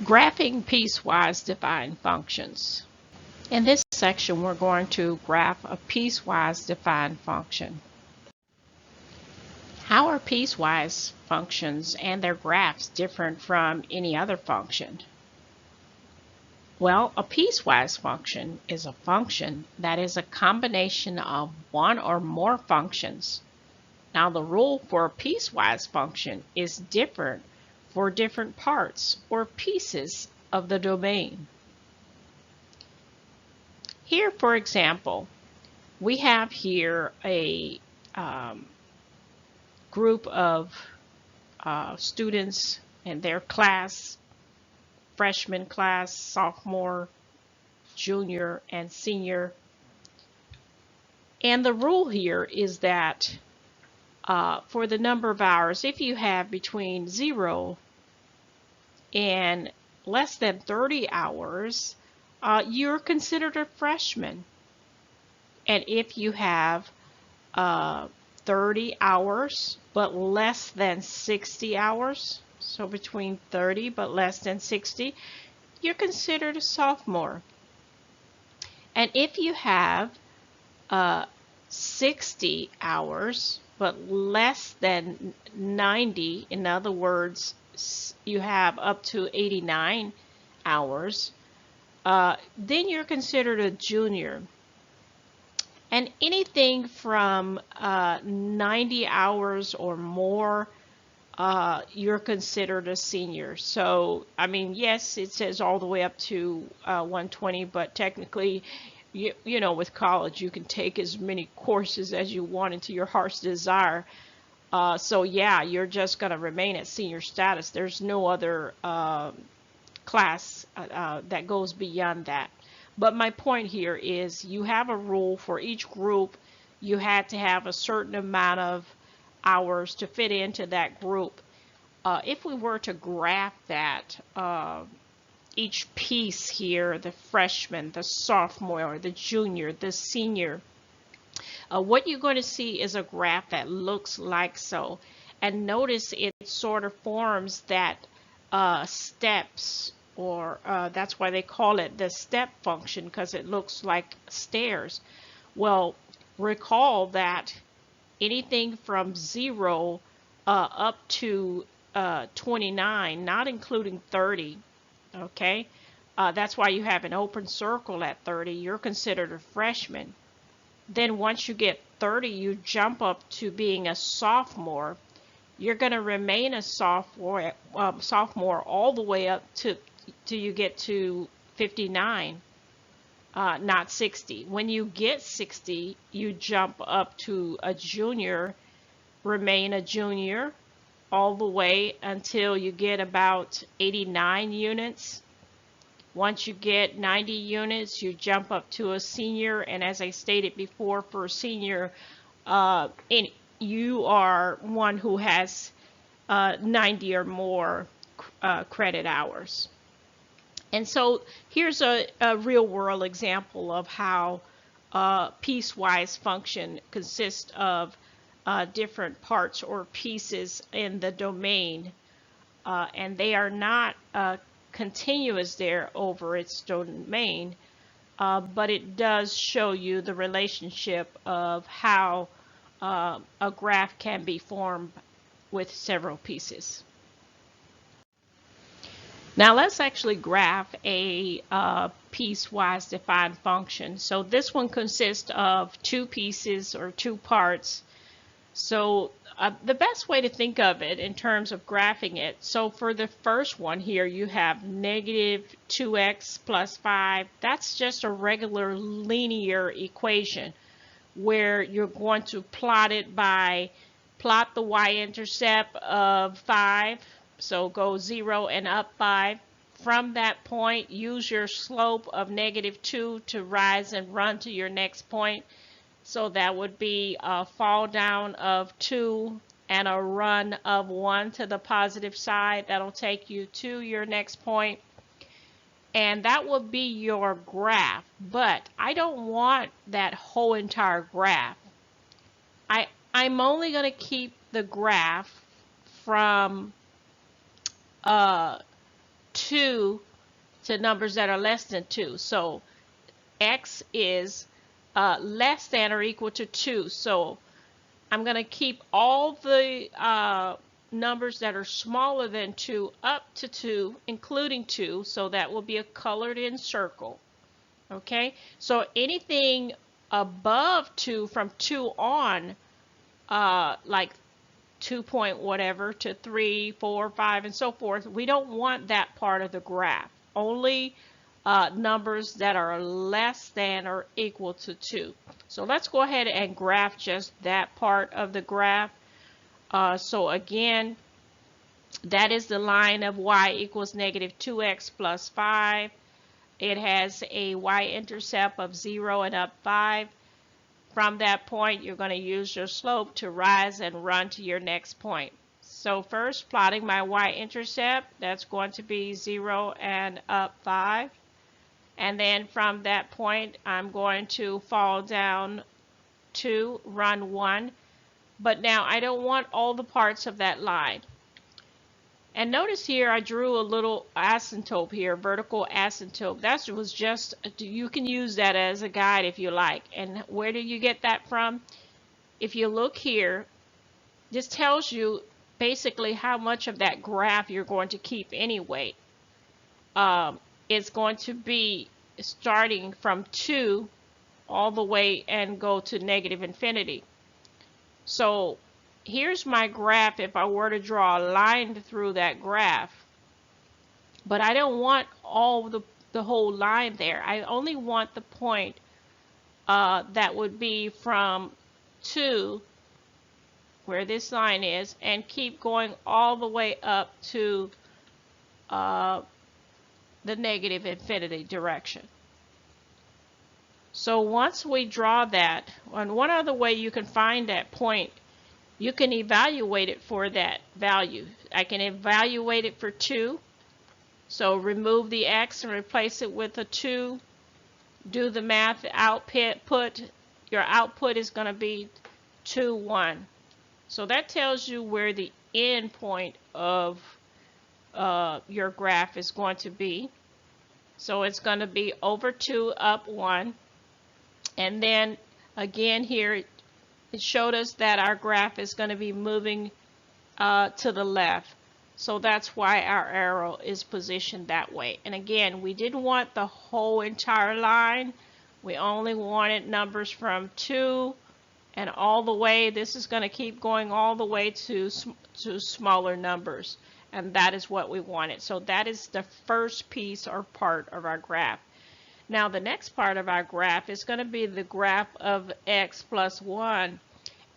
Graphing piecewise defined functions. In this section, we're going to graph a piecewise defined function. How are piecewise functions and their graphs different from any other function? Well, a piecewise function is a function that is a combination of one or more functions. Now, the rule for a piecewise function is different for different parts or pieces of the domain. Here, for example, we have here a group of students and their class, freshman class, sophomore, junior, and senior. And the rule here is that for the number of hours, if you have between 0 and less than 30 hours, you're considered a freshman. And if you have 30 hours but less than 60 hours, so between 30 but less than 60, you're considered a sophomore. And if you have 60 hours but less than 90, in other words, you have up to 89 hours, then you're considered a junior. And anything from 90 hours or more, you're considered a senior. So, I mean, yes, it says all the way up to 120, but technically, you know, with college, you can take as many courses as you want to your heart's desire. So, yeah, you're just going to remain at senior status. There's no other class that goes beyond that. But my point here is you have a rule for each group. You had to have a certain amount of hours to fit into that group. If we were to graph that, each piece here, the freshman, the sophomore, the junior, the senior, what you're going to see is a graph that looks like so. And notice it sort of forms that steps, or that's why they call it the step function, because it looks like stairs. Well, recall that anything from 0 up to 29, not including 30, okay? That's why you have an open circle at 30. You're considered a freshman. Then once you get 30, you jump up to being a sophomore. You're going to remain a sophomore all the way up to you get to 59, not 60. When you get 60, you jump up to a junior, remain a junior all the way until you get about 89 units. Once you get 90 units, you jump up to a senior, and as I stated before, for a senior, you are one who has 90 or more credit hours. And so here's a real world example of how piecewise function consists of different parts or pieces in the domain, and they are not continuous there over its domain, but it does show you the relationship of how a graph can be formed with several pieces. Now let's actually graph a piecewise defined function. So this one consists of two pieces or two parts. So the best way to think of it in terms of graphing it, so for the first one here, you have negative 2x plus 5. That's just a regular linear equation where you're going to plot it by plot the y-intercept of 5. So go 0 and up 5. From that point, use your slope of negative 2 to rise and run to your next point. So that would be a fall down of 2 and a run of 1 to the positive side. That'll take you to your next point. And that will be your graph. But I don't want that whole entire graph. I'm only going to keep the graph from 2 2 to numbers that are less than 2. So x is less than or equal to 2. So I'm going to keep all the numbers that are smaller than 2 up to 2, including 2. So that will be a colored in circle. Okay, so anything above 2 from 2 on, like 2 point whatever to 3, 4, 5, and so forth, we don't want that part of the graph. Only numbers that are less than or equal to 2. So let's go ahead and graph just that part of the graph. So again, that is the line of y equals negative 2x plus 5. It has a y-intercept of 0 and up 5. From that point, you're going to use your slope to rise and run to your next point. So first, plotting my y-intercept, that's going to be 0 and up 5. And then from that point, I'm going to fall down 2, run 1. But now I don't want all the parts of that line. And notice here I drew a little asymptote here, vertical asymptote. That was just, you can use that as a guide if you like. And where do you get that from? If you look here, this tells you basically how much of that graph you're going to keep anyway. It's going to be starting from 2 all the way and go to negative infinity. So here's my graph if I were to draw a line through that graph. But I don't want all the whole line there. I only want the point that would be from 2, where this line is, and keep going all the way up to the negative infinity direction. So once we draw that, and one other way you can find that point, you can evaluate it for that value. I can evaluate it for 2. So remove the x and replace it with a 2. Do the math, your output is going to be 2, 1. So that tells you where the end point of your graph is going to be. So it's going to be over 2, up 1. And then again here, it showed us that our graph is going to be moving to the left. So that's why our arrow is positioned that way. And again, we didn't want the whole entire line. We only wanted numbers from 2 and all the way. This is going to keep going all the way to smaller numbers. And that is what we wanted. So that is the first piece or part of our graph. Now the next part of our graph is going to be the graph of x plus 1.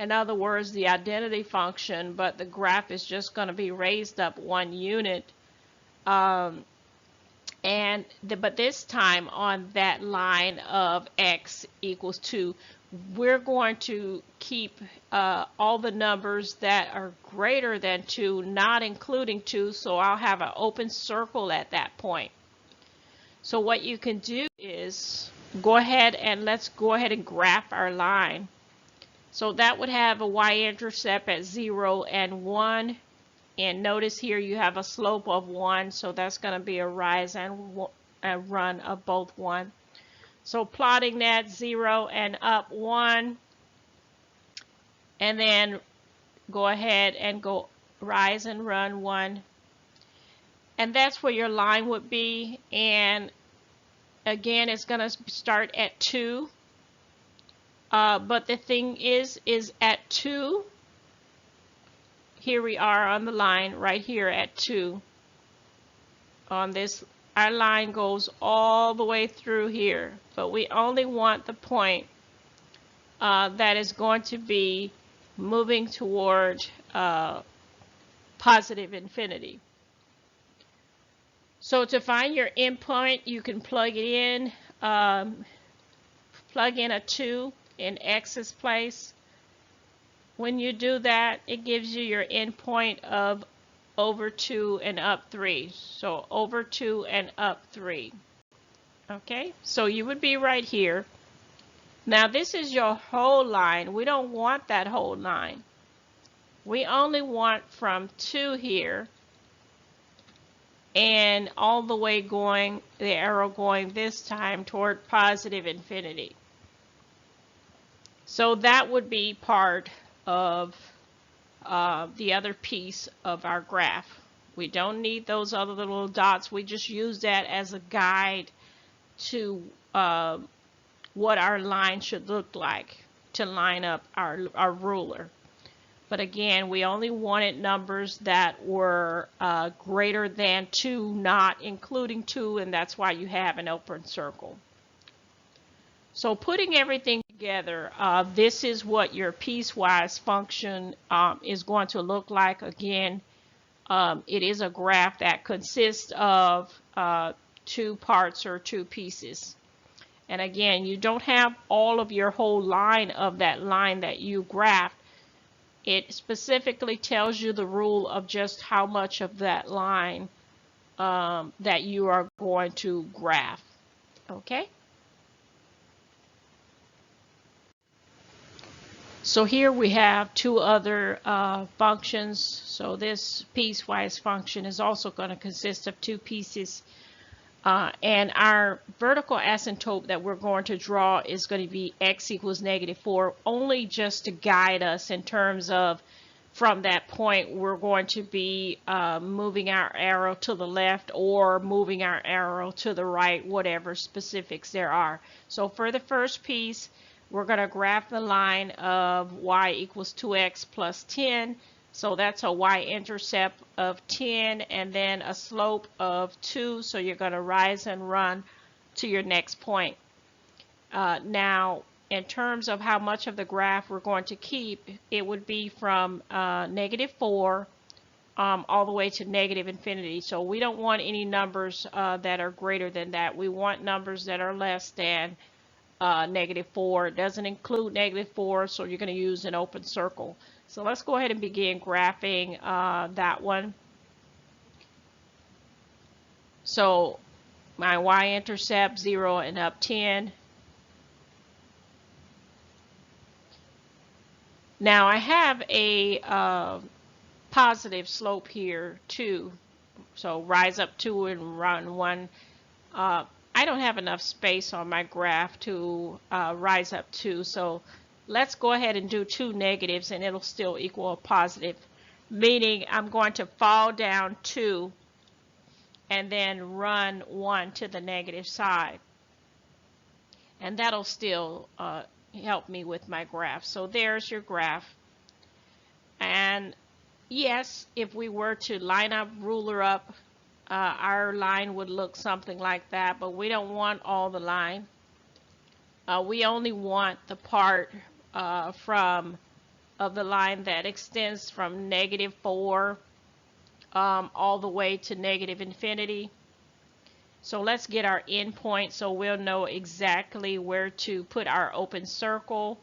In other words, the identity function, but the graph is just going to be raised up 1 unit. But this time on that line of x equals 2, we're going to keep all the numbers that are greater than 2, not including 2, so I'll have an open circle at that point. So what you can do is let's go ahead and graph our line. So that would have a y-intercept at 0 and 1. And notice here you have a slope of 1, so that's going to be a rise and run of both 1. So plotting that 0 and up 1, and then go ahead and go rise and run 1. And that's where your line would be. And again, it's going to start at 2. But the thing is at 2, here we are on the line right here at 2. On this, our line goes all the way through here, but we only want the point that is going to be moving toward positive infinity. So to find your endpoint, you can plug it in, plug in a 2 in x's place. When you do that, it gives you your endpoint of over 2 and up 3. So over 2 and up 3. Okay, so you would be right here. Now this is your whole line. We don't want that whole line. We only want from 2 here and all the way going, the arrow going this time toward positive infinity. So that would be part of the other piece of our graph. We don't need those other little dots. We just use that as a guide to what our line should look like to line up our ruler. But again, we only wanted numbers that were greater than 2, not including 2, and that's why you have an open circle. So putting everything together, this is what your piecewise function is going to look like. Again, it is a graph that consists of 2 parts or 2 pieces. And again, you don't have all of your whole line of that line that you graphed. It specifically tells you the rule of just how much of that line that you are going to graph. Okay? So here we have 2 other functions. So this piecewise function is also going to consist of 2 pieces. And our vertical asymptote that we're going to draw is going to be x equals -4, only just to guide us in terms of from that point we're going to be moving our arrow to the left or moving our arrow to the right, whatever specifics there are. So for the first piece, we're going to graph the line of y equals 2x plus 10. So that's a y-intercept of 10 and then a slope of 2. So you're going to rise and run to your next point. Now, in terms of how much of the graph we're going to keep, it would be from -4 all the way to negative infinity. So we don't want any numbers that are greater than that. We want numbers that are less than -4. It doesn't include -4, so you're going to use an open circle. So let's go ahead and begin graphing that one. So my y-intercept 0 and up 10. Now I have a positive slope here too. So rise up 2 and run 1. I don't have enough space on my graph to rise up 2, so let's go ahead and do 2 negatives and it'll still equal a positive, meaning I'm going to fall down 2 and then run 1 to the negative side, and that'll still help me with my graph. So there's your graph. And yes, if we were to line up, ruler up, our line would look something like that, but we don't want all the line. We only want the part of the line that extends from -4 all the way to negative infinity. So let's get our endpoint so we'll know exactly where to put our open circle.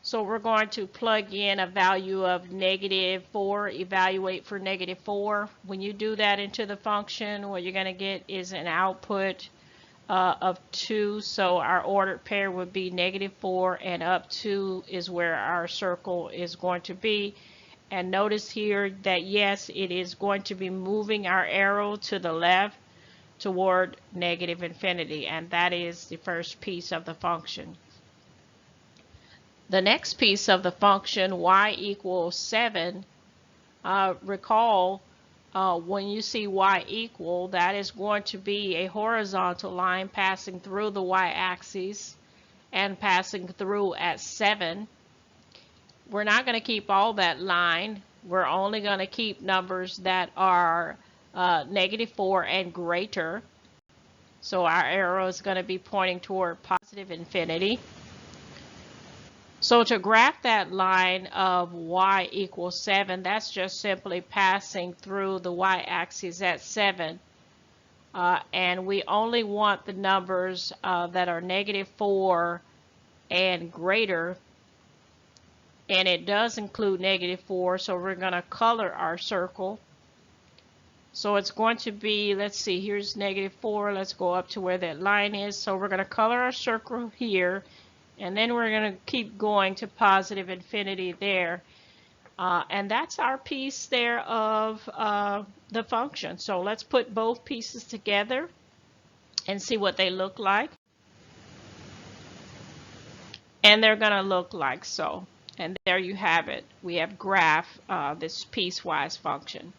So we're going to plug in a value of -4, evaluate for -4. When you do that into the function, what you're going to get is an output of 2. So our ordered pair would be -4 and up 2 is where our circle is going to be. And notice here that yes, it is going to be moving our arrow to the left toward negative infinity, and that is the first piece of the function. The next piece of the function, y equals 7, recall when you see y equal, that is going to be a horizontal line passing through the y-axis and passing through at 7. We're not going to keep all that line. We're only going to keep numbers that are -4 and greater. So our arrow is going to be pointing toward positive infinity. So to graph that line of y equals 7, that's just simply passing through the y-axis at 7. And we only want the numbers that are -4 and greater. And it does include -4, so we're going to color our circle. So it's going to be, let's see, here's -4. Let's go up to where that line is. So we're going to color our circle here. And then we're going to keep going to positive infinity there. And that's our piece there of the function. So let's put both pieces together and see what they look like. And they're going to look like so. And there you have it. We have graph this piecewise function.